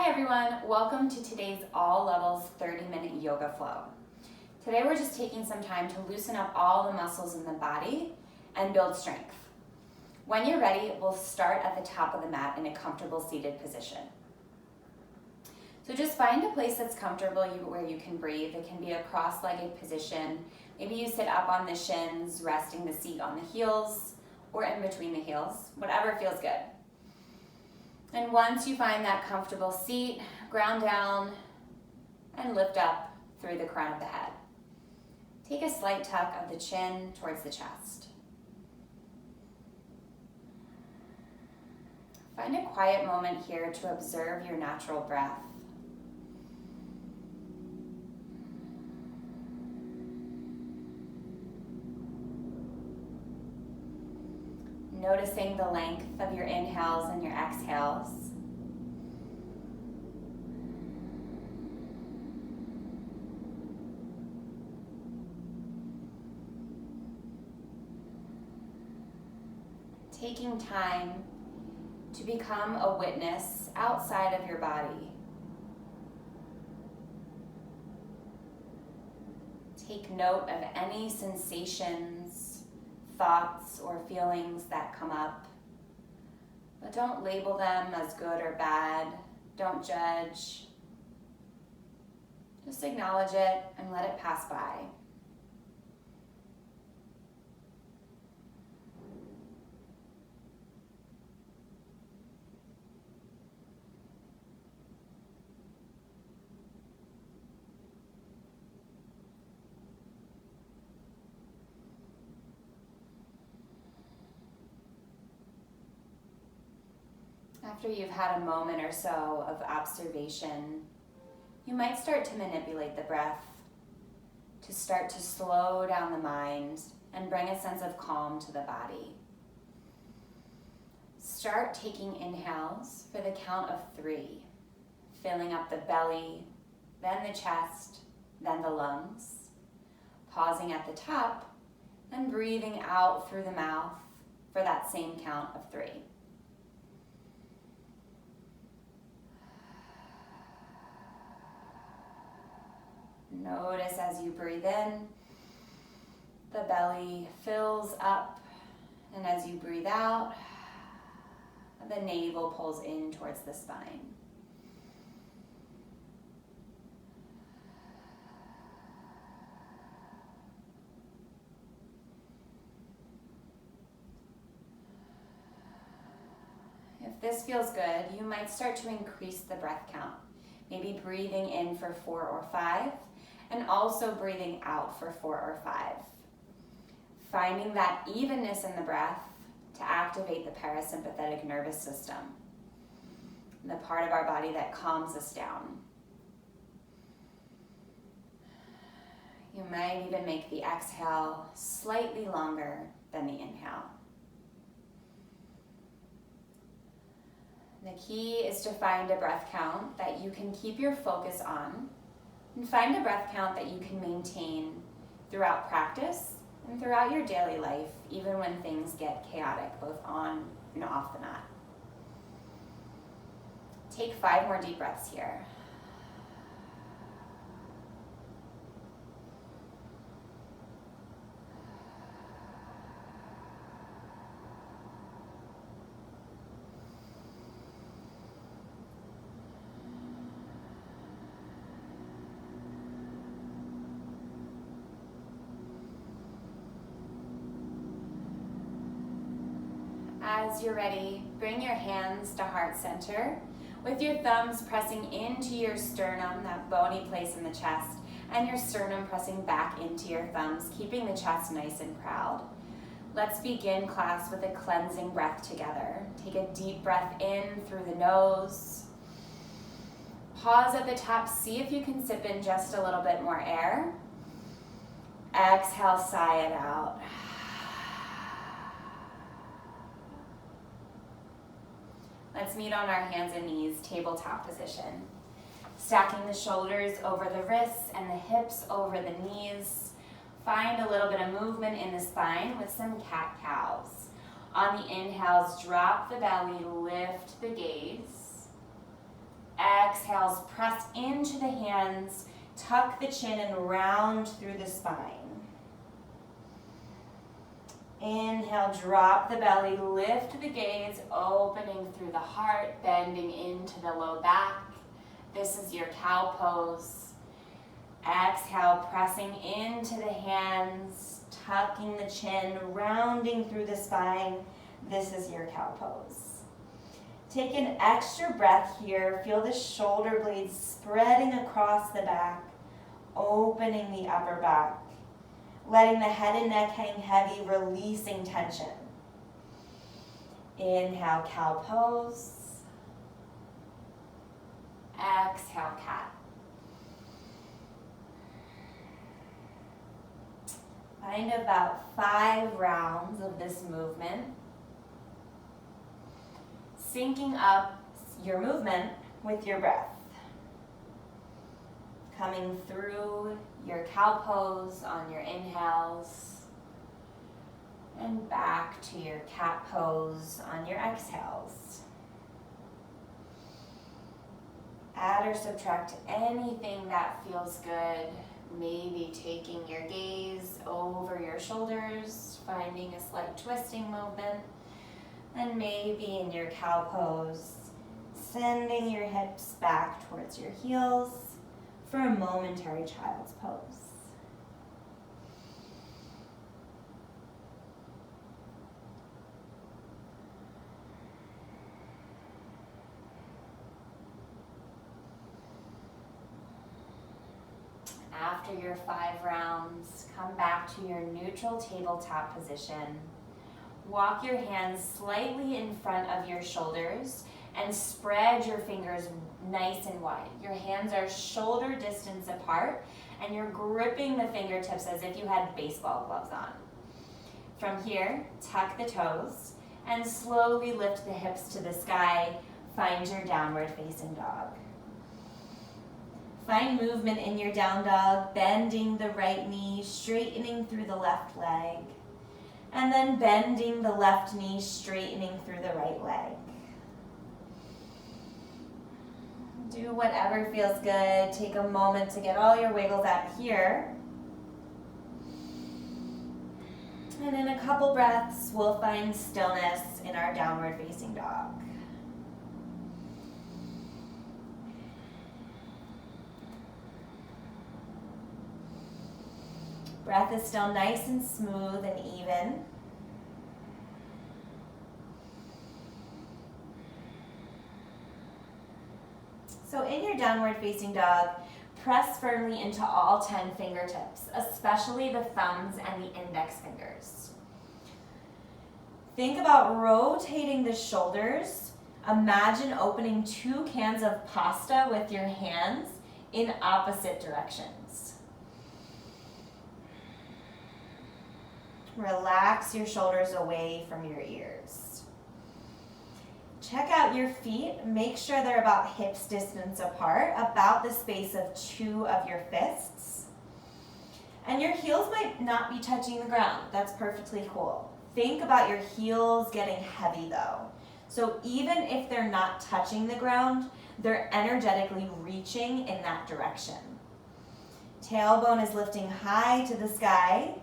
Hi everyone, welcome to today's all levels 30-minute yoga flow. Today we're just taking some time to loosen up all the muscles in the body and build strength. When you're ready, we'll start at the top of the mat in a comfortable seated position. So just find a place that's comfortable where you can breathe. It can be a cross-legged position. Maybe you sit up on the shins, resting the seat on the heels or in between the heels, whatever feels good. And once you find that comfortable seat, ground down and lift up through the crown of the head. Take a slight tuck of the chin towards the chest. Find a quiet moment here to observe your natural breath. Noticing the length of your inhales and your exhales. Taking time to become a witness outside of your body. Take note of any sensations, thoughts or feelings that come up, but don't label them as good or bad. Don't judge. Just acknowledge it and let it pass by. After you've had a moment or so of observation, you might start to manipulate the breath to start to slow down the mind and bring a sense of calm to the body. Start taking inhales for the count of 3, filling up the belly, then the chest, then the lungs, pausing at the top and breathing out through the mouth for that same count of 3. Notice as you breathe in, the belly fills up, and as you breathe out, the navel pulls in towards the spine. If this feels good, you might start to increase the breath count, maybe breathing in for 4 or 5, and also breathing out for 4 or 5. Finding that evenness in the breath to activate the parasympathetic nervous system, the part of our body that calms us down. You might even make the exhale slightly longer than the inhale. The key is to find a breath count that you can keep your focus on, and find a breath count that you can maintain throughout practice and throughout your daily life, even when things get chaotic, both on and off the mat. Take 5 more deep breaths here. As you're ready, bring your hands to heart center with your thumbs pressing into your sternum, that bony place in the chest, and your sternum pressing back into your thumbs, keeping the chest nice and proud. Let's begin class with a cleansing breath together. Take a deep breath in through the nose. Pause at the top, see if you can sip in just a little bit more air. Exhale, sigh it out. Let's meet on our hands and knees, tabletop position. Stacking the shoulders over the wrists and the hips over the knees. Find a little bit of movement in the spine with some cat-cows. On the inhales, drop the belly, lift the gaze. Exhales, press into the hands, tuck the chin and round through the spine. Inhale, drop the belly, lift the gaze, opening through the heart, bending into the low back. This is your cow pose. Exhale, pressing into the hands, tucking the chin, rounding through the spine. This is your cow pose. Take an extra breath here. Feel the shoulder blades spreading across the back, opening the upper back. Letting the head and neck hang heavy, releasing tension. Inhale, cow pose. Exhale, cat. Find about 5 rounds of this movement. Syncing up your movement with your breath. Coming through your cow pose on your inhales and back to your cat pose on your exhales. Add or subtract anything that feels good. Maybe taking your gaze over your shoulders, finding a slight twisting movement. And maybe in your cow pose, sending your hips back towards your heels for a momentary child's pose. After your 5 rounds, come back to your neutral tabletop position. Walk your hands slightly in front of your shoulders and spread your fingers nice and wide. Your hands are shoulder distance apart and you're gripping the fingertips as if you had baseball gloves on. From here, tuck the toes and slowly lift the hips to the sky. Find your downward facing dog. Find movement in your down dog, bending the right knee, straightening through the left leg, and then bending the left knee, straightening through the right leg. Do whatever feels good. Take a moment to get all your wiggles out here. And in a couple breaths, we'll find stillness in our downward facing dog. Breath is still nice and smooth and even. So in your downward facing dog, press firmly into all 10 fingertips, especially the thumbs and the index fingers. Think about rotating the shoulders. Imagine opening 2 cans of pasta with your hands in opposite directions. Relax your shoulders away from your ears. Check out your feet. Make sure they're about hips distance apart, about the space of 2 of your fists. And your heels might not be touching the ground. That's perfectly cool. Think about your heels getting heavy though. So even if they're not touching the ground, they're energetically reaching in that direction. Tailbone is lifting high to the sky.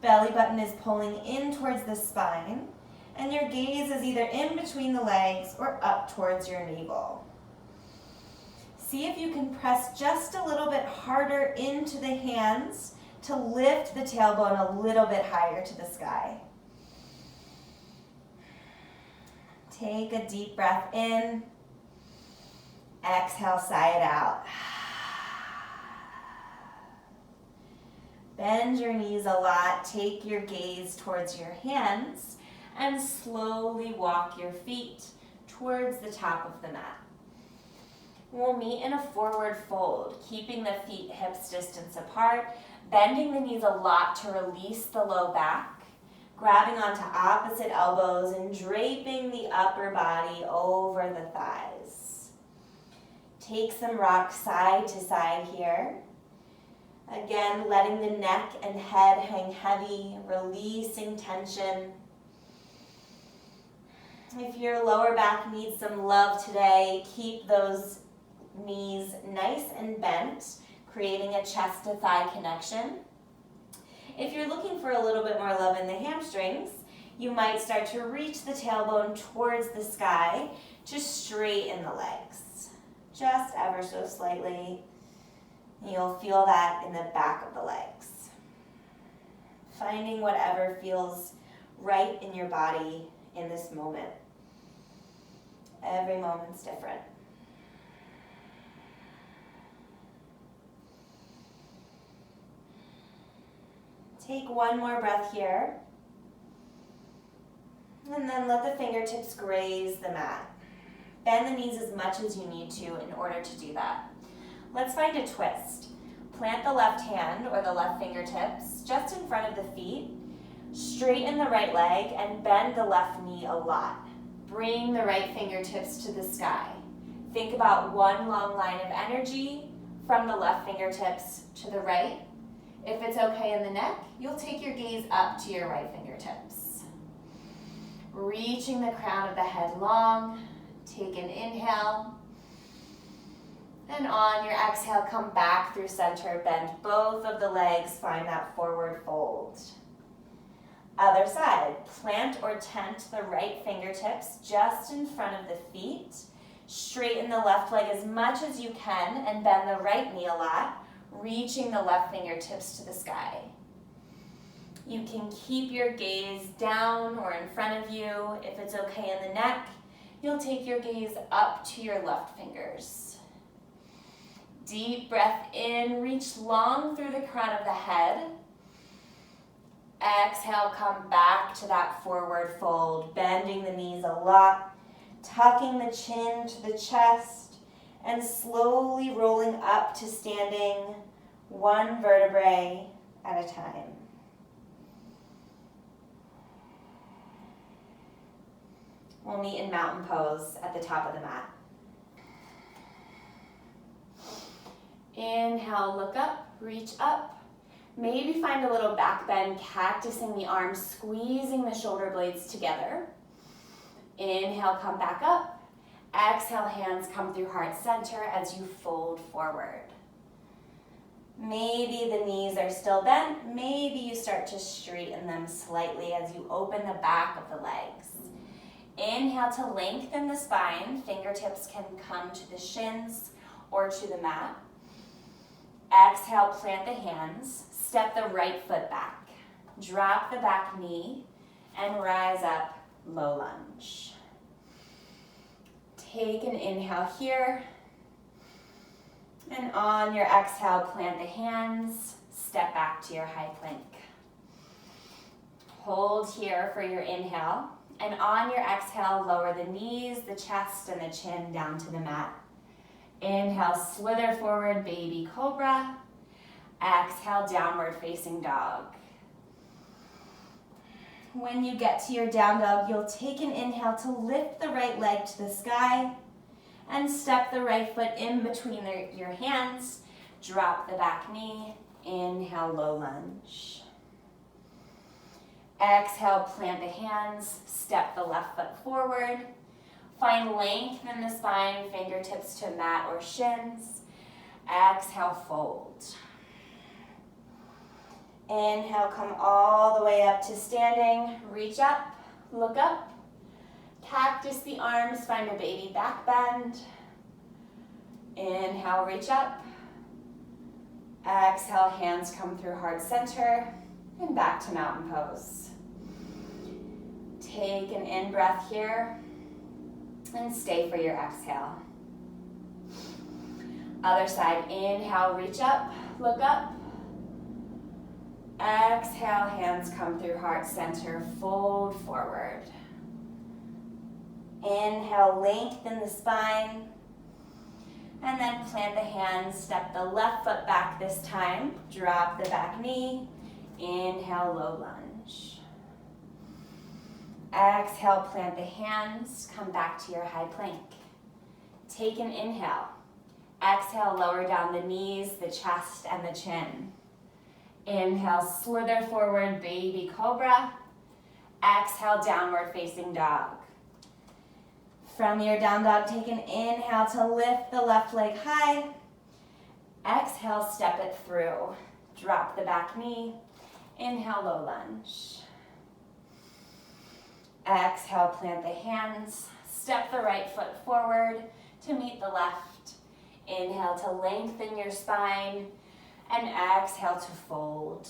Belly button is pulling in towards the spine, and your gaze is either in between the legs or up towards your navel. See if you can press just a little bit harder into the hands to lift the tailbone a little bit higher to the sky. Take a deep breath in. Exhale, sigh it out. Bend your knees a lot. Take your gaze towards your hands and slowly walk your feet towards the top of the mat. We'll meet in a forward fold, keeping the feet hips distance apart, bending the knees a lot to release the low back, grabbing onto opposite elbows and draping the upper body over the thighs. Take some rock side to side here. Again, letting the neck and head hang heavy, releasing tension. If your lower back needs some love today, keep those knees nice and bent, creating a chest to thigh connection. If you're looking for a little bit more love in the hamstrings, you might start to reach the tailbone towards the sky to straighten the legs, just ever so slightly. You'll feel that in the back of the legs. Finding whatever feels right in your body in this moment. Every moment's different. Take one more breath here. And then let the fingertips graze the mat. Bend the knees as much as you need to in order to do that. Let's find a twist. Plant the left hand or the left fingertips just in front of the feet. Straighten the right leg and bend the left knee a lot. Bring the right fingertips to the sky. Think about one long line of energy from the left fingertips to the right. If it's okay in the neck, you'll take your gaze up to your right fingertips. Reaching the crown of the head long. Take an inhale. And on your exhale, come back through center. Bend both of the legs. Find that forward fold. Other side. Plant or tent the right fingertips just in front of the feet. Straighten the left leg as much as you can and bend the right knee a lot, reaching the left fingertips to the sky. You can keep your gaze down or in front of you. If it's okay in the neck, you'll take your gaze up to your left fingers. Deep breath in, reach long through the crown of the head. Exhale, come back to that forward fold, bending the knees a lot, tucking the chin to the chest, and slowly rolling up to standing, one vertebrae at a time. We'll meet in mountain pose at the top of the mat. Inhale, look up, reach up. Maybe find a little back bend, cactusing the arms, squeezing the shoulder blades together. Inhale, come back up. Exhale, hands come through heart center as you fold forward. Maybe the knees are still bent. Maybe you start to straighten them slightly as you open the back of the legs. Inhale to lengthen the spine. Fingertips can come to the shins or to the mat. Exhale, plant the hands. Step the right foot back. Drop the back knee and rise up, low lunge. Take an inhale here. And on your exhale, plant the hands. Step back to your high plank. Hold here for your inhale. And on your exhale, lower the knees, the chest, and the chin down to the mat. Inhale, slither forward, baby cobra. Exhale, downward facing dog. When you get to your down dog, you'll take an inhale to lift the right leg to the sky and step the right foot in between your hands. Drop the back knee. Inhale, low lunge. Exhale, plant the hands. Step the left foot forward. Find length in the spine, fingertips to mat or shins. Exhale, fold. Inhale, come all the way up to standing. Reach up, look up. Cactus the arms, find a baby back bend. Inhale, reach up. Exhale, hands come through heart center and back to mountain pose. Take an in-breath here and stay for your exhale. Other side, inhale, reach up, look up. Exhale, hands come through heart center, fold forward. Inhale, lengthen the spine. And then plant the hands, step the left foot back this time. Drop the back knee. Inhale, low lunge. Exhale, plant the hands, come back to your high plank. Take an inhale. Exhale, lower down the knees, the chest, and the chin. Inhale, slither forward, baby cobra. Exhale, downward facing dog. From your down dog, take an inhale to lift the left leg high. Exhale, step it through. Drop the back knee. Inhale, low lunge. Exhale, plant the hands. Step the right foot forward to meet the left. Inhale to lengthen your spine. And exhale to fold.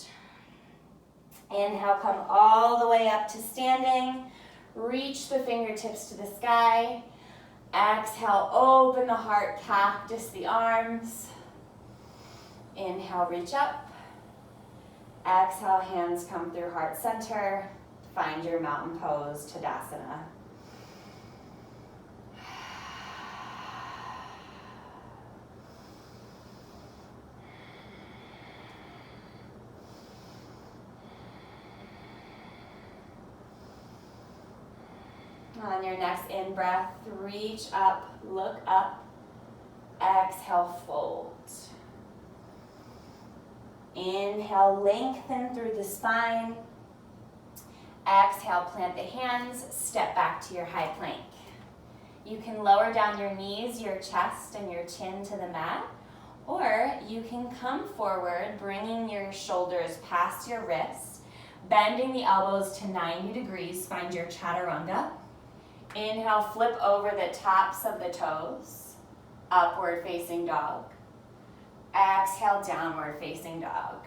Inhale, come all the way up to standing. Reach the fingertips to the sky. Exhale, open the heart, cactus the arms. Inhale, reach up. Exhale, hands come through heart center. Find your mountain pose, Tadasana. On your next in-breath, reach up, look up. Exhale, fold. Inhale, lengthen through the spine. Exhale, plant the hands, step back to your high plank. You can lower down your knees, your chest, and your chin to the mat, or you can come forward, bringing your shoulders past your wrists, bending the elbows to 90 degrees, find your chaturanga. Inhale, flip over the tops of the toes, upward facing dog. Exhale, downward facing dog.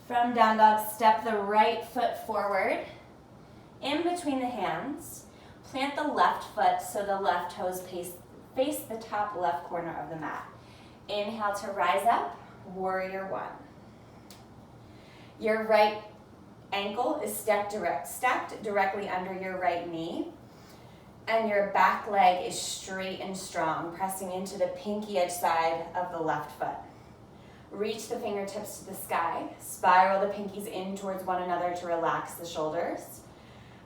From down dog, step the right foot forward, in between the hands. Plant the left foot so the left toes face the top left corner of the mat. Inhale to rise up, warrior one. Your right ankle is stacked directly under your right knee, and your back leg is straight and strong, pressing into the pinky edge side of the left foot. Reach the fingertips to the sky, spiral the pinkies in towards one another to relax the shoulders,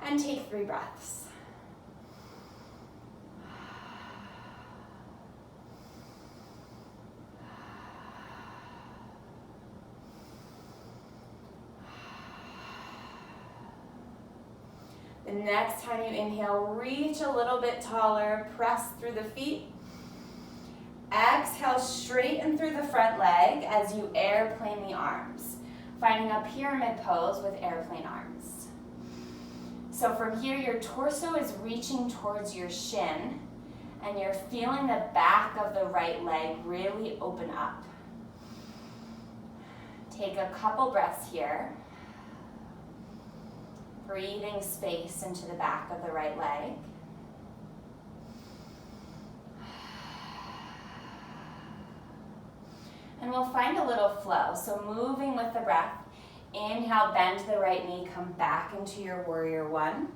and take 3 breaths. The next time you inhale, reach a little bit taller, press through the feet. Exhale, straighten through the front leg as you airplane the arms, finding a pyramid pose with airplane arms. So from here, your torso is reaching towards your shin, and you're feeling the back of the right leg really open up. Take a couple breaths here. Breathing space into the back of the right leg. And we'll find a little flow. So moving with the breath. Inhale, bend the right knee, come back into your warrior one.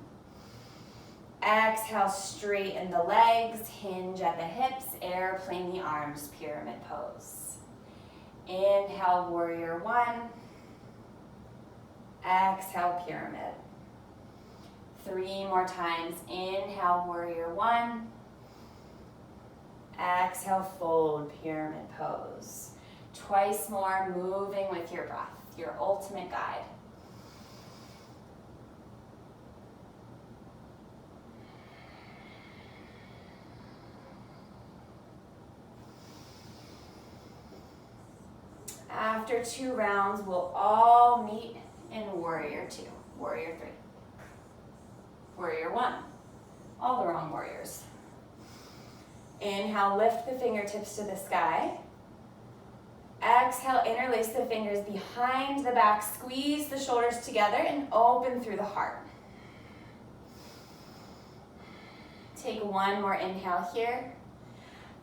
Exhale, straighten the legs, hinge at the hips, airplane the arms, pyramid pose. Inhale, warrior one. Exhale, pyramid. 3 more times. Inhale, warrior one. Exhale, fold, pyramid pose. Twice more, moving with your breath, your ultimate guide. After 2 rounds, we'll all meet in warrior 2, warrior 3. Warrior one, all the wrong warriors. Inhale, lift the fingertips to the sky. Exhale, interlace the fingers behind the back, squeeze the shoulders together and open through the heart. Take 1 more inhale here.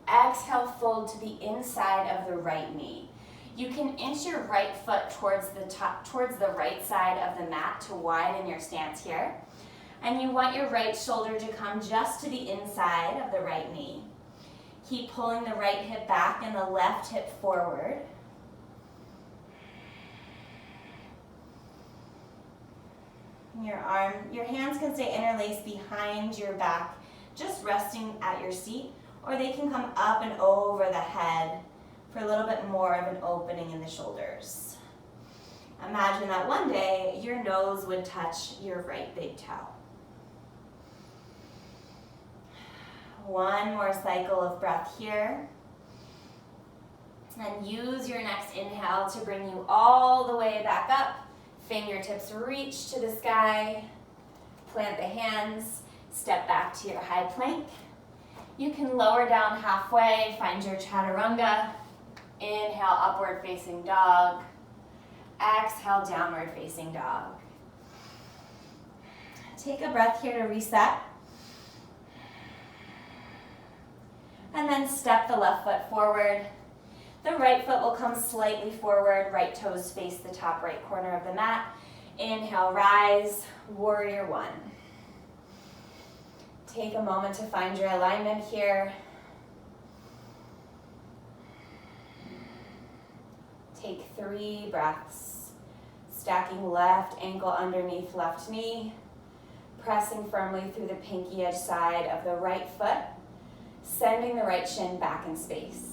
Exhale, fold to the inside of the right knee. You can inch your right foot towards the right side of the mat to widen your stance here. And you want your right shoulder to come just to the inside of the right knee. Keep pulling the right hip back and the left hip forward. Your hands can stay interlaced behind your back, just resting at your seat, or they can come up and over the head for a little bit more more of an opening in the shoulders. Imagine that one day your nose would touch your right big toe. One more cycle of breath here. And use your next inhale to bring you all the way back up. Fingertips reach to the sky. Plant the hands. Step back to your high plank. You can lower down halfway. Find your chaturanga. Inhale, upward facing dog. Exhale, downward facing dog. Take a breath here to reset. And then step the left foot forward. The right foot will come slightly forward. Right toes face the top right corner of the mat. Inhale, rise, warrior one. Take a moment to find your alignment here. Take 3 breaths. Stacking left ankle underneath left knee. Pressing firmly through the pinky edge side of the right foot. Sending the right shin back in space.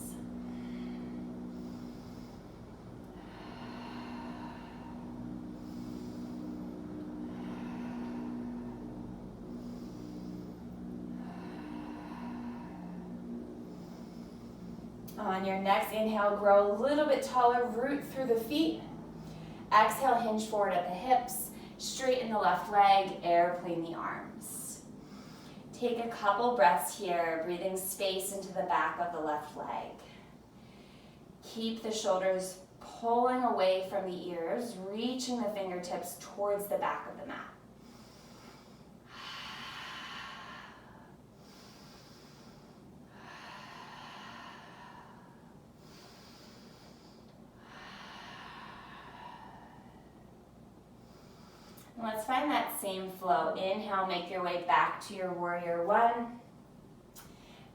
On your next inhale, grow a little bit taller, root through the feet. Exhale, hinge forward at the hips, straighten the left leg, airplane the arms. Take a couple breaths here, breathing space into the back of the left leg. Keep the shoulders pulling away from the ears, reaching the fingertips towards the back of the mat. Let's find that same flow. Inhale, make your way back to your warrior one.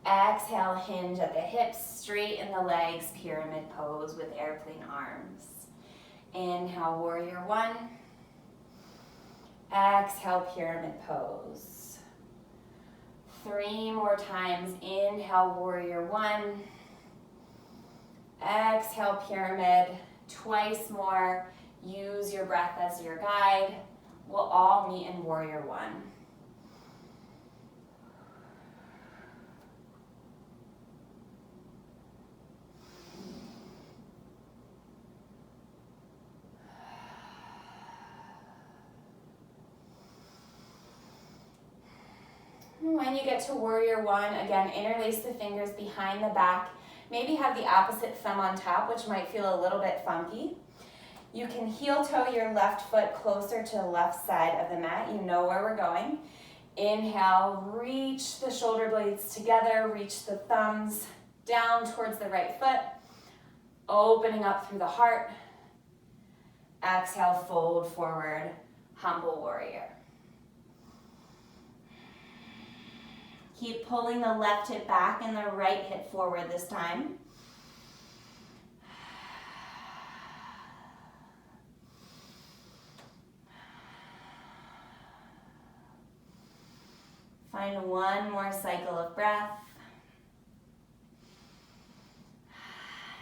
Exhale, hinge at the hips, straighten the legs, pyramid pose with airplane arms. Inhale, warrior one. Exhale, pyramid pose. 3 more times. Inhale, warrior one. Exhale, pyramid. Twice more. Use your breath as your guide. We'll all meet in warrior one. When you get to warrior one, again, interlace the fingers behind the back. Maybe have the opposite thumb on top, which might feel a little bit funky. You can heel toe your left foot closer to the left side of the mat. You know where we're going. Inhale, reach the shoulder blades together, reach the thumbs down towards the right foot, opening up through the heart. Exhale, fold forward, humble warrior. Keep pulling the left hip back and the right hip forward this time. Find one more cycle of breath.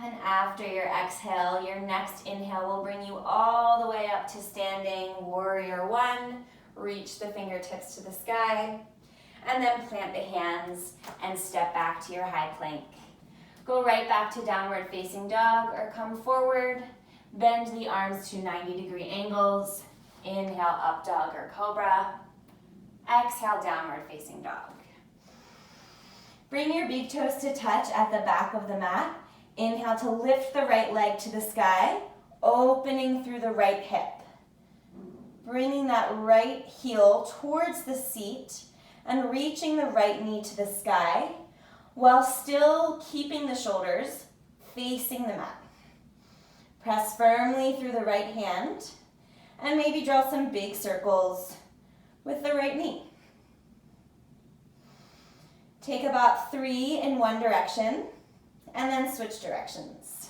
And after your exhale, your next inhale will bring you all the way up to standing warrior one. Reach the fingertips to the sky. And then plant the hands and step back to your high plank. Go right back to downward facing dog or come forward. Bend the arms to 90-degree angles. Inhale, up dog or cobra. Exhale, downward facing dog. Bring your big toes to touch at the back of the mat. Inhale to lift the right leg to the sky, opening through the right hip. Bringing that right heel towards the seat and reaching the right knee to the sky while still keeping the shoulders facing the mat. Press firmly through the right hand and maybe draw some big circles with the right knee. Take about 3 in one direction and then switch directions.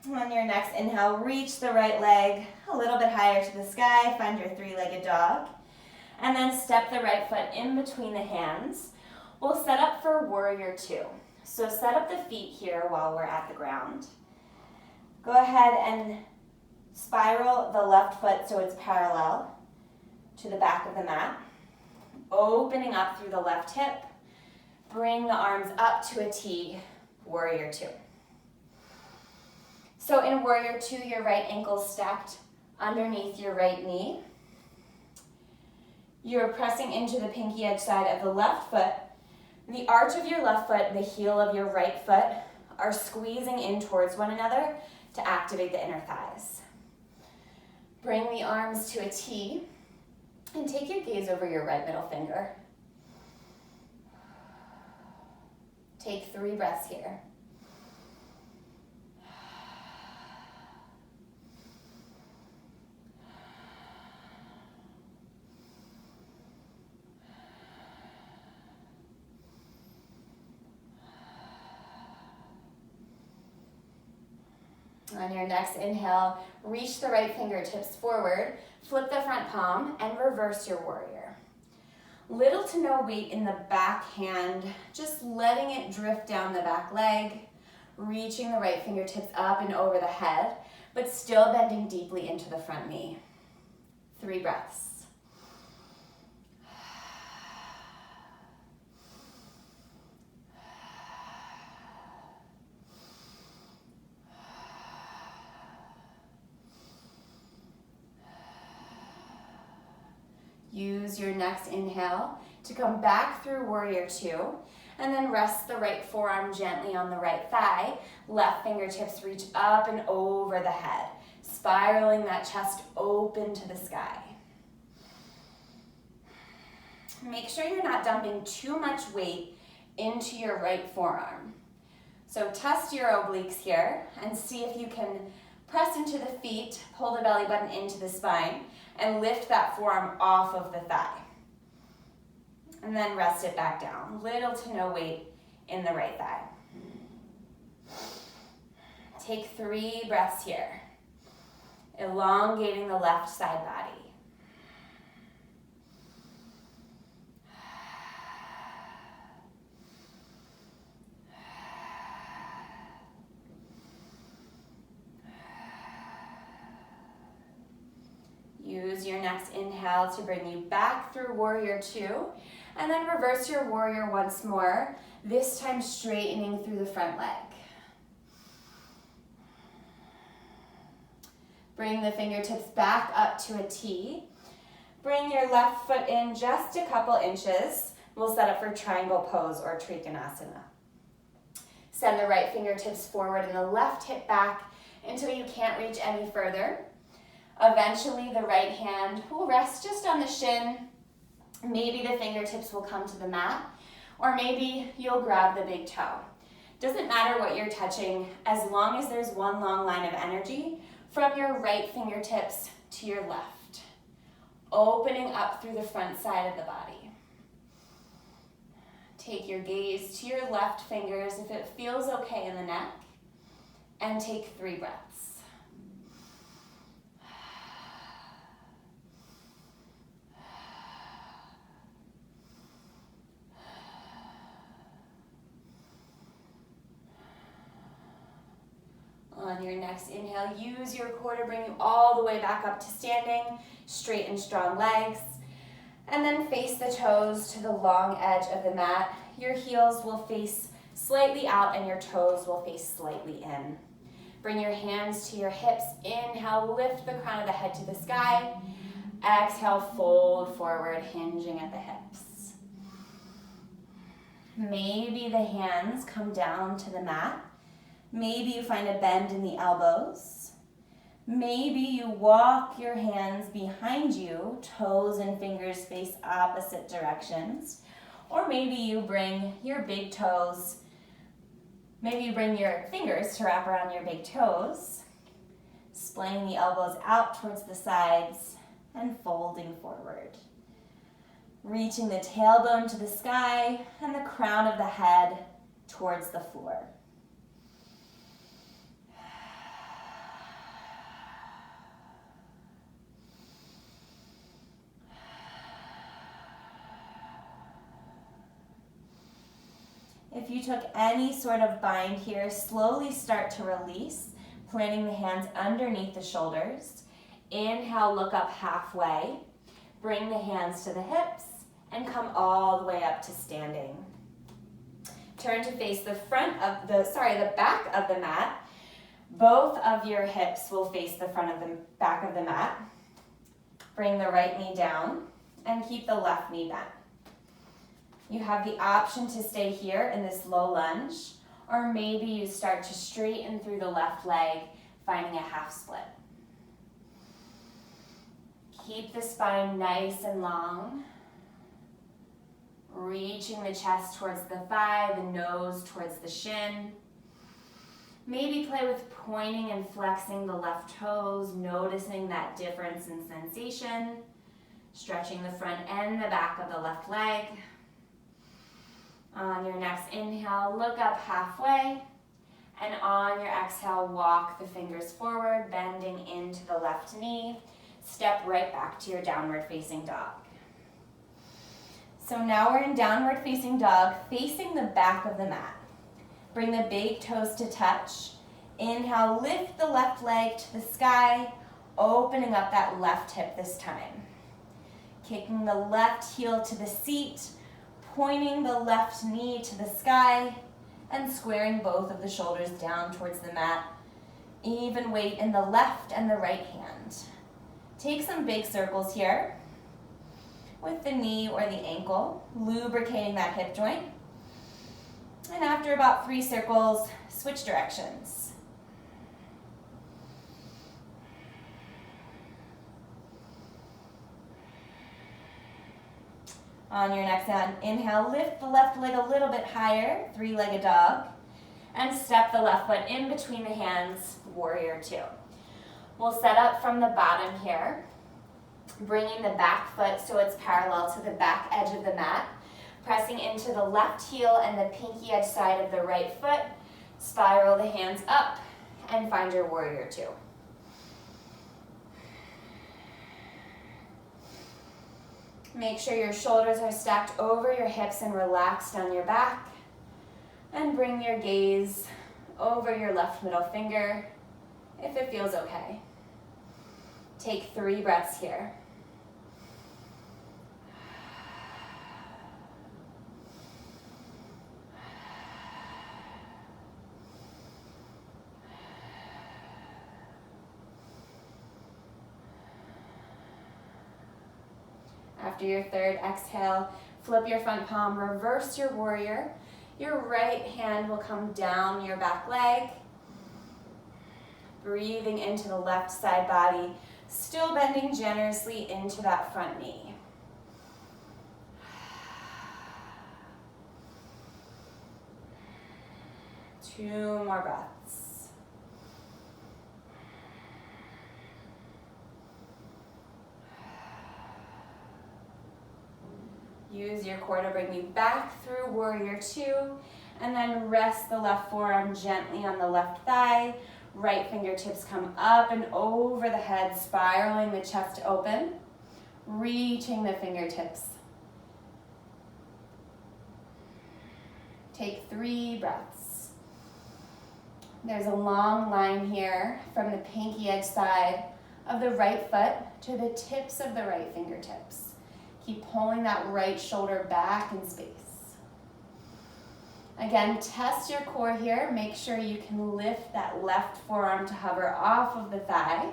On your next inhale, reach the right leg a little bit higher to the sky. Find your three-legged dog. And then step the right foot in between the hands. We'll set up for warrior two. So set up the feet here while we're at the ground. Go ahead and spiral the left foot so it's parallel to the back of the mat. Opening up through the left hip. Bring the arms up to a T, warrior two. So in warrior two, your right ankle stacked underneath your right knee. You're pressing into the pinky edge side of the left foot. The arch of your left foot, the heel of your right foot are squeezing in towards one another to activate the inner thighs. Bring the arms to a T and take your gaze over your right middle finger. Take 3 breaths here. On your next inhale, reach the right fingertips forward, flip the front palm, and reverse your warrior. Little to no weight in the back hand, just letting it drift down the back leg, reaching the right fingertips up and over the head, but still bending deeply into the front knee. 3 breaths. Use your next inhale to come back through warrior two, and then rest the right forearm gently on the right thigh. Left fingertips reach up and over the head, spiraling that chest open to the sky. Make sure you're not dumping too much weight into your right forearm. So test your obliques here and see if you can press into the feet, pull the belly button into the spine, and lift that forearm off of the thigh. And then rest it back down. Little to no weight in the right thigh. Take 3 breaths here. Elongating the left side body. Use your next inhale to bring you back through warrior two, and then reverse your warrior once more, this time straightening through the front leg. Bring the fingertips back up to a T. Bring your left foot in just a couple inches. We'll set up for triangle pose or Trikonasana. Send the right fingertips forward and the left hip back until you can't reach any further. Eventually, the right hand will rest just on the shin. Maybe the fingertips will come to the mat, or maybe you'll grab the big toe. Doesn't matter what you're touching, as long as there's one long line of energy from your right fingertips to your left, opening up through the front side of the body. Take your gaze to your left fingers if it feels okay in the neck, and take 3 breaths. On your next inhale, use your core to bring you all the way back up to standing, straight and strong legs. And then face the toes to the long edge of the mat. Your heels will face slightly out and your toes will face slightly in. Bring your hands to your hips. Inhale, lift the crown of the head to the sky. Exhale, fold forward, hinging at the hips. Maybe the hands come down to the mat. Maybe you find a bend in the elbows. Maybe you walk your hands behind you, toes and fingers face opposite directions. Or maybe you bring your big toes, maybe you bring your fingers to wrap around your big toes, splaying the elbows out towards the sides and folding forward. Reaching the tailbone to the sky and the crown of the head towards the floor. If you took any sort of bind here, slowly start to release, planting the hands underneath the shoulders. Inhale, look up halfway. Bring the hands to the hips and come all the way up to standing. Turn to face the back of the mat. Both of your hips will face the front of the back of the mat. Bring the right knee down and keep the left knee bent. You have the option to stay here in this low lunge, or maybe you start to straighten through the left leg, finding a half split. Keep the spine nice and long, reaching the chest towards the thigh, the nose towards the shin. Maybe play with pointing and flexing the left toes, noticing that difference in sensation, stretching the front and the back of the left leg. On your next inhale, look up halfway, and on your exhale, walk the fingers forward, bending into the left knee. Step right back to your downward facing dog. So now we're in downward facing dog, facing the back of the mat. Bring the big toes to touch. Inhale, lift the left leg to the sky, opening up that left hip this time. Kicking the left heel to the seat, pointing the left knee to the sky, and squaring both of the shoulders down towards the mat. Even weight in the left and the right hand. Take some big circles here with the knee or the ankle, lubricating that hip joint. And after about 3 circles, switch directions. On your next inhale, lift the left leg a little bit higher, 3-legged dog, and step the left foot in between the hands, warrior 2. We'll set up from the bottom here, bringing the back foot so it's parallel to the back edge of the mat, pressing into the left heel and the pinky edge side of the right foot, spiral the hands up, and find your warrior 2. Make sure your shoulders are stacked over your hips and relaxed on your back. And bring your gaze over your left middle finger, if it feels okay. Take 3 breaths here. After your 3rd exhale, flip your front palm, reverse your warrior. Your right hand will come down your back leg. Breathing into the left side body, still bending generously into that front knee. Two more breaths. Use your core to bring you back through warrior 2, and then rest the left forearm gently on the left thigh. Right fingertips come up and over the head, spiraling the chest open, reaching the fingertips. Take 3 breaths. There's a long line here from the pinky edge side of the right foot to the tips of the right fingertips. Keep pulling that right shoulder back in space. Again, test your core here. Make sure you can lift that left forearm to hover off of the thigh,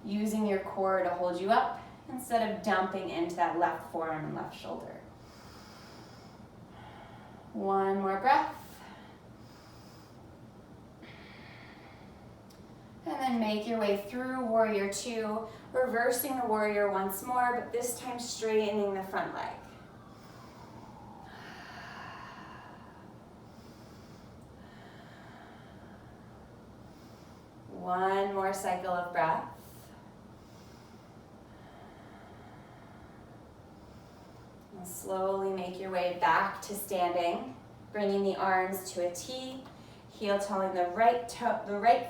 using your core to hold you up instead of dumping into that left forearm and left shoulder. 1 more breath. And then make your way through warrior 2, reversing the warrior once more, but this time straightening the front leg. One more cycle of breath. And slowly make your way back to standing, bringing the arms to a T, heel toeing the right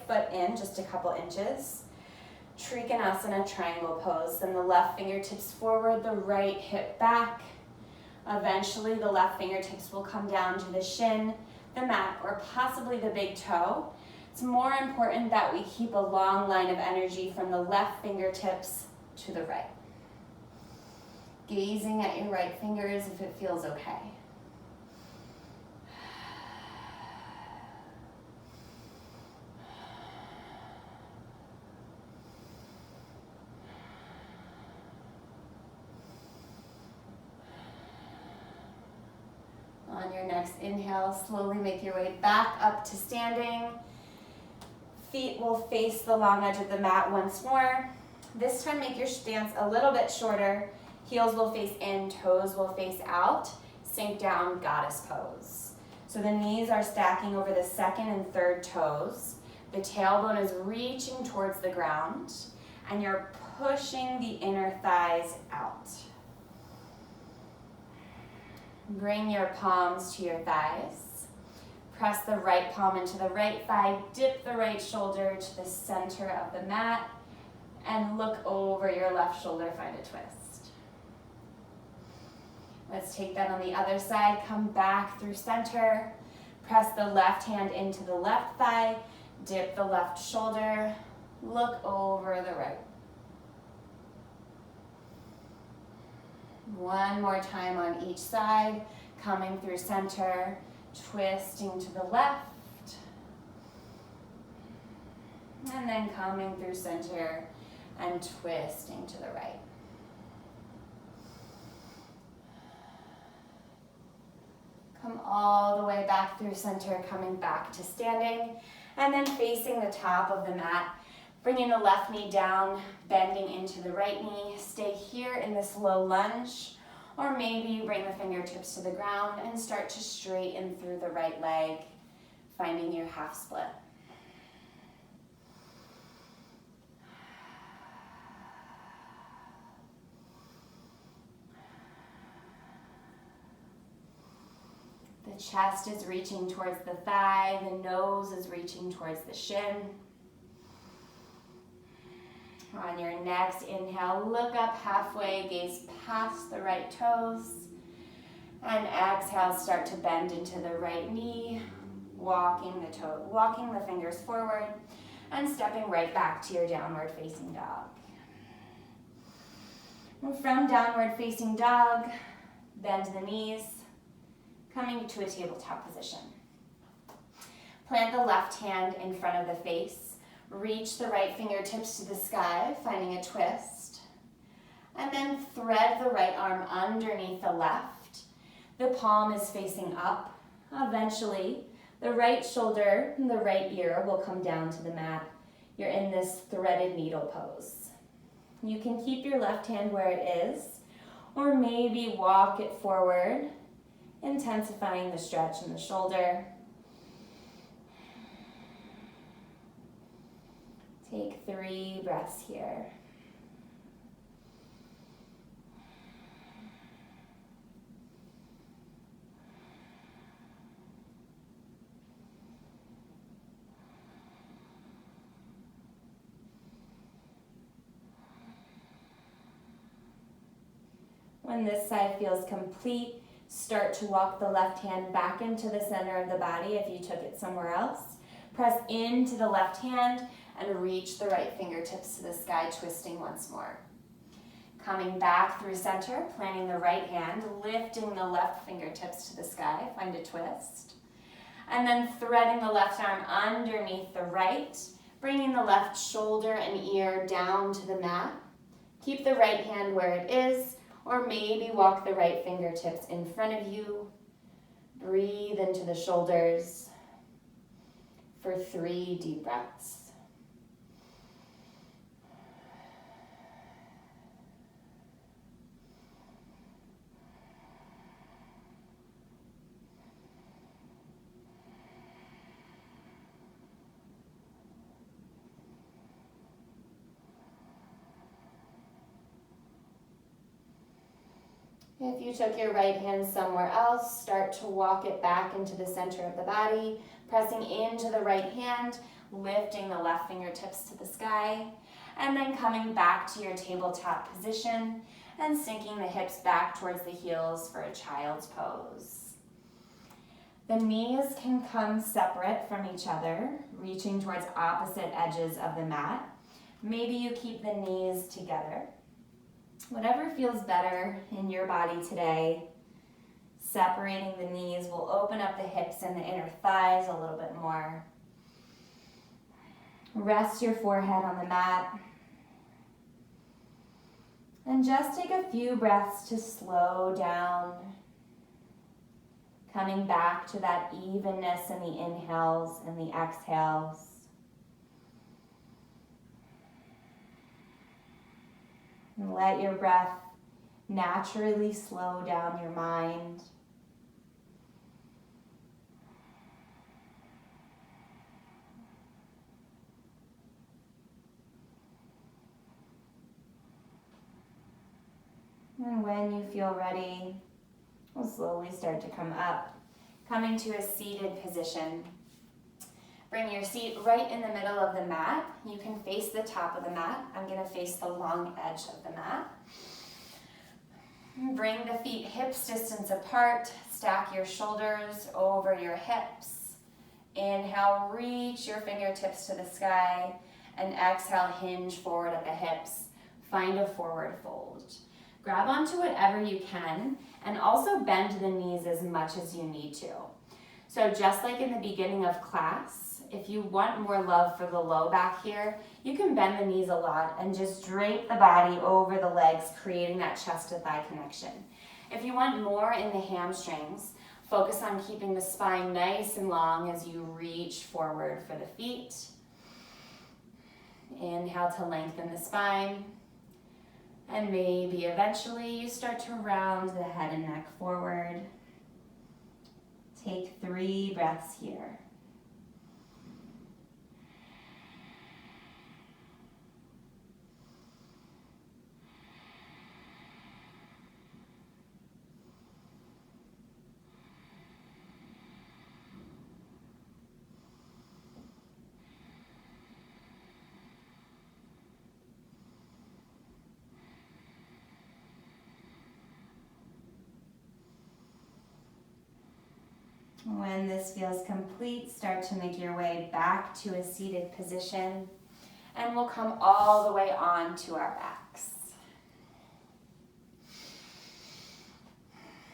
foot in just a couple inches. Trikonasana, triangle pose. Send the left fingertips forward, the right hip back. Eventually, the left fingertips will come down to the shin, the mat, or possibly the big toe. It's more important that we keep a long line of energy from the left fingertips to the right. Gazing at your right fingers if it feels okay. On your next inhale, slowly make your way back up to standing. Feet will face the long edge of the mat once more. This time make your stance a little bit shorter. Heels will face in, toes will face out. Sink down, goddess pose. So the knees are stacking over the second and third toes. The tailbone is reaching towards the ground, and you're pushing the inner thighs out. Bring your palms to your thighs. Press the right palm into the right thigh. Dip the right shoulder to the center of the mat. And look over your left shoulder, find a twist. Let's take that on the other side. Come back through center. Press the left hand into the left thigh. Dip the left shoulder. Look over the right. One more time on each side, coming through center, twisting to the left, and then coming through center and twisting to the right. Come all the way back through center, coming back to standing, and then facing the top of the mat. Bringing the left knee down, bending into the right knee. Stay here in this low lunge, or maybe bring the fingertips to the ground and start to straighten through the right leg, finding your half split. The chest is reaching towards the thigh, the nose is reaching towards the shin. On your next inhale, look up halfway, gaze past the right toes. And exhale, start to bend into the right knee, walking the fingers forward, and stepping right back to your downward facing dog. And from downward facing dog, bend the knees, coming to a tabletop position. Plant the left hand in front of the face. Reach the right fingertips to the sky, finding a twist. And then thread the right arm underneath the left. The palm is facing up. Eventually, the right shoulder and the right ear will come down to the mat. You're in this threaded needle pose. You can keep your left hand where it is, or maybe walk it forward, intensifying the stretch in the shoulder. Take 3 breaths here. When this side feels complete, start to walk the left hand back into the center of the body if you took it somewhere else. Press into the left hand and reach the right fingertips to the sky, twisting once more. Coming back through center, planting the right hand, lifting the left fingertips to the sky, find a twist. And then threading the left arm underneath the right, bringing the left shoulder and ear down to the mat. Keep the right hand where it is, or maybe walk the right fingertips in front of you. Breathe into the shoulders for 3 deep breaths. If you took your right hand somewhere else, start to walk it back into the center of the body, pressing into the right hand, lifting the left fingertips to the sky, And then coming back to your tabletop position and sinking the hips back towards the heels for a child's pose. The knees can come separate from each other, reaching towards opposite edges of the mat. Maybe you keep the knees together. Whatever feels better in your body today. Separating the knees will open up the hips and the inner thighs a little bit more. Rest your forehead on the mat. And just take a few breaths to slow down. Coming back to that evenness in the inhales and the exhales. And let your breath naturally slow down your mind. And when you feel ready, we'll slowly start to come up, coming to a seated position. Bring your seat right in the middle of the mat. You can face the top of the mat. I'm going to face the long edge of the mat. Bring the feet hips distance apart. Stack your shoulders over your hips. Inhale, reach your fingertips to the sky. And exhale, hinge forward at the hips. Find a forward fold. Grab onto whatever you can, and also bend the knees as much as you need to. So just like in the beginning of class, if you want more love for the low back here, you can bend the knees a lot and just drape the body over the legs, creating that chest to thigh connection. If you want more in the hamstrings, focus on keeping the spine nice and long as you reach forward for the feet. Inhale to lengthen the spine. And maybe eventually you start to round the head and neck forward. Take 3 breaths here. When this feels complete, start to make your way back to a seated position, and we'll come all the way on to our backs.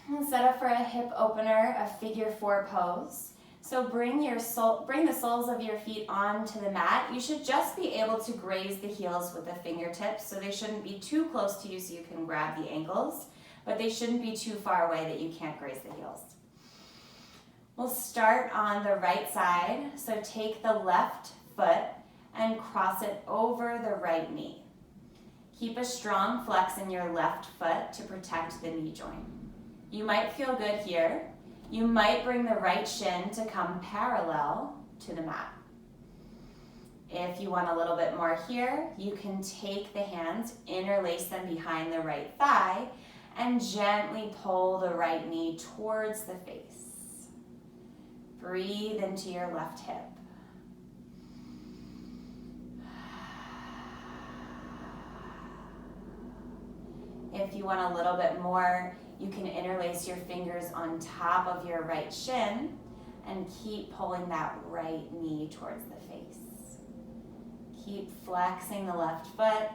We'll set up for a hip opener, a figure 4 pose. So bring the soles of your feet onto the mat. You should just be able to graze the heels with the fingertips, so they shouldn't be too close to you so you can grab the ankles, but they shouldn't be too far away that you can't graze the heels. We'll start on the right side, so take the left foot and cross it over the right knee. Keep a strong flex in your left foot to protect the knee joint. You might feel good here. You might bring the right shin to come parallel to the mat. If you want a little bit more here, you can take the hands, interlace them behind the right thigh, and gently pull the right knee towards the face. Breathe into your left hip. If you want a little bit more, you can interlace your fingers on top of your right shin and keep pulling that right knee towards the face. Keep flexing the left foot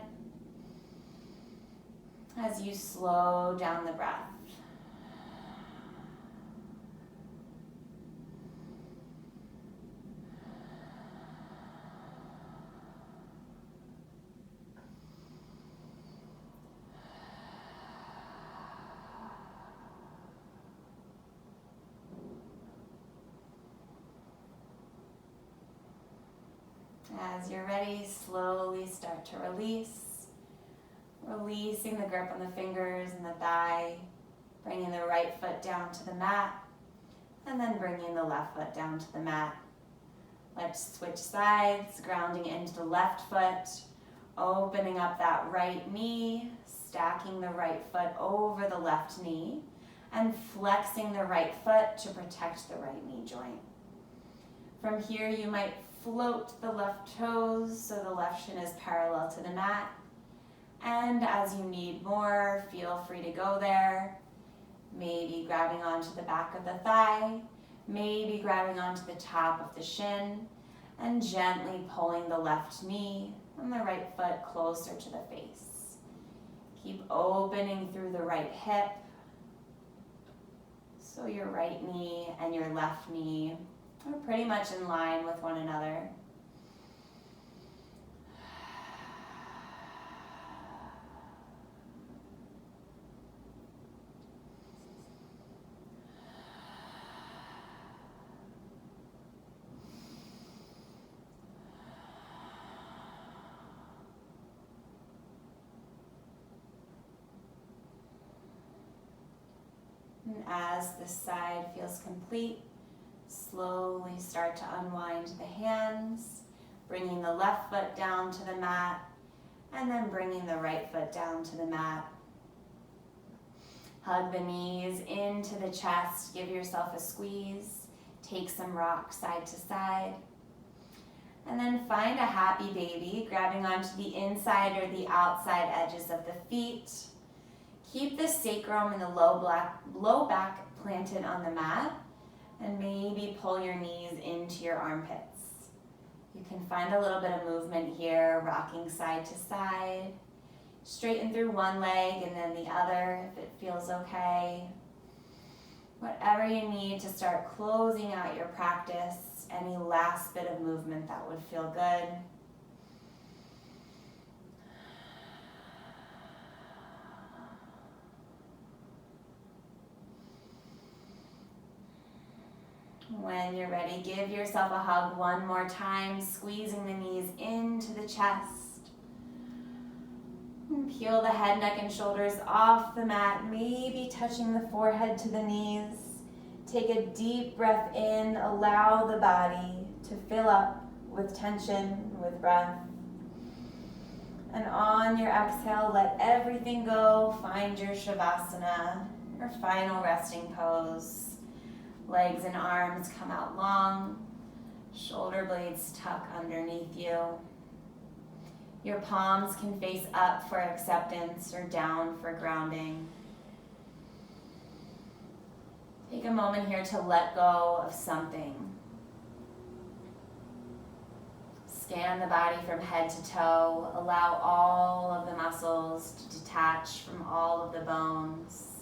as you slow down the breath. As you're ready, slowly start to release. Releasing the grip on the fingers and the thigh, bringing the right foot down to the mat, and then bringing the left foot down to the mat. Let's switch sides, grounding into the left foot, opening up that right knee, stacking the right foot over the left knee, and flexing the right foot to protect the right knee joint. From here, you might float the left toes so the left shin is parallel to the mat. And as you need more, feel free to go there. Maybe grabbing onto the back of the thigh, maybe grabbing onto the top of the shin, and gently pulling the left knee and the right foot closer to the face. Keep opening through the right hip, so your right knee and your left knee are pretty much in line with one another. And as this side feels complete, slowly start to unwind the hands, bringing the left foot down to the mat, and then bringing the right foot down to the mat. Hug the knees into the chest, give yourself a squeeze, take some rock side to side, and then find a happy baby, grabbing onto the inside or the outside edges of the feet. Keep the sacrum and the low back planted on the mat, and maybe pull your knees into your armpits. You can find a little bit of movement here, rocking side to side. Straighten through one leg and then the other if it feels okay. Whatever you need to start closing out your practice, any last bit of movement that would feel good. When you're ready, give yourself a hug one more time, squeezing the knees into the chest. And peel the head, neck, and shoulders off the mat, maybe touching the forehead to the knees. Take a deep breath in, allow the body to fill up with tension, with breath. And on your exhale, let everything go. Find your Shavasana, your final resting pose. Legs and arms come out long, shoulder blades tuck underneath you. Your palms can face up for acceptance or down for grounding. Take a moment here to let go of something. Scan the body from head to toe. Allow all of the muscles to detach from all of the bones.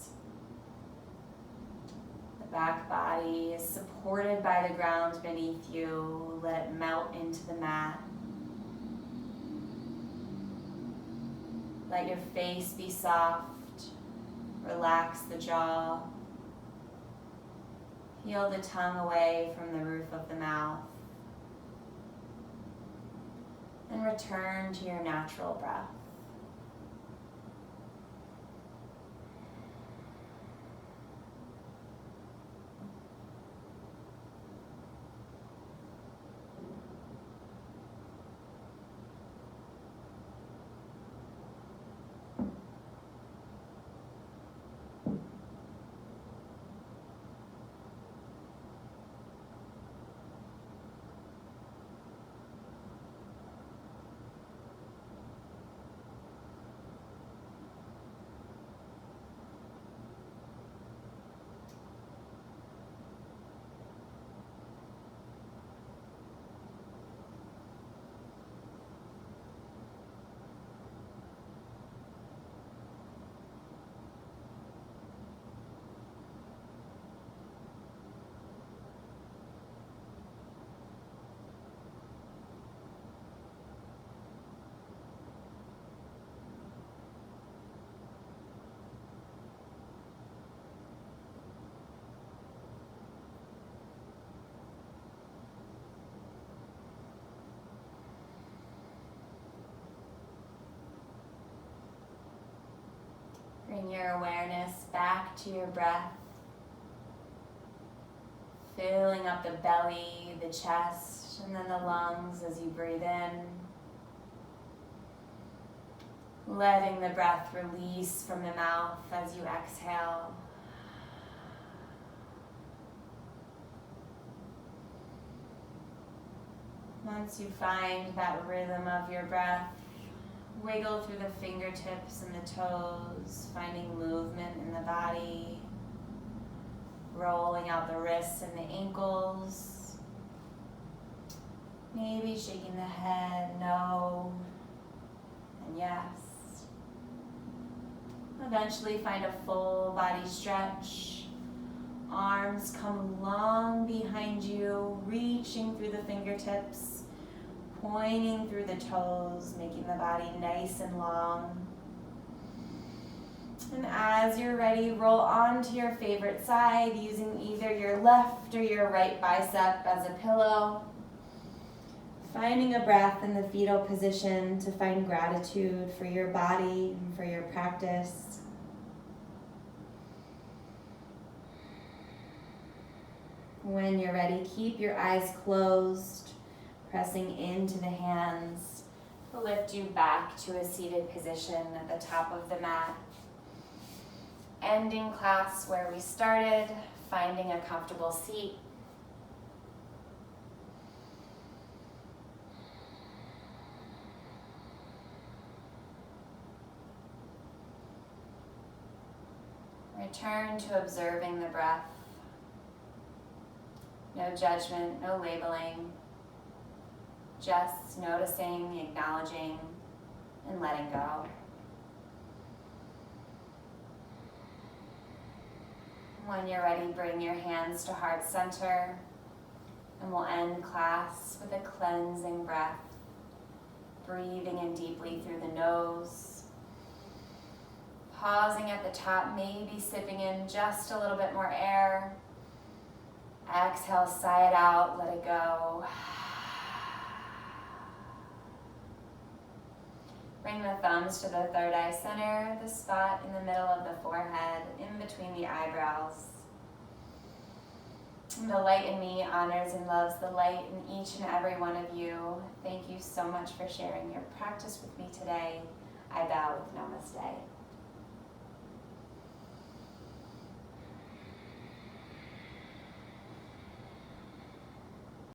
Back body is supported by the ground beneath you. Let it melt into the mat. Let your face be soft. Relax the jaw. Peel the tongue away from the roof of the mouth. And return to your natural breath. Bring your awareness back to your breath, filling up the belly, the chest, and then the lungs as you breathe in. Letting the breath release from the mouth as you exhale. Once you find that rhythm of your breath, wiggle through the fingertips and the toes, finding movement in the body, rolling out the wrists and the ankles, maybe shaking the head, no, and yes. Eventually find a full body stretch. Arms come long behind you, reaching through the fingertips, pointing through the toes, making the body nice and long. And as you're ready, roll onto your favorite side using either your left or your right bicep as a pillow. Finding a breath in the fetal position to find gratitude for your body and for your practice. When you're ready, keep your eyes closed, pressing into the hands to lift you back to a seated position at the top of the mat. Ending class where we started, finding a comfortable seat. Return to observing the breath. No judgment, no labeling. Just noticing, acknowledging, and letting go. When you're ready, bring your hands to heart center, and we'll end class with a cleansing breath. Breathing in deeply through the nose. Pausing at the top, maybe sipping in just a little bit more air. Exhale, sigh it out, let it go. Bring the thumbs to the third eye center, the spot in the middle of the forehead, in between the eyebrows. And the light in me honors and loves the light in each and every one of you. Thank you so much for sharing your practice with me today. I bow with namaste.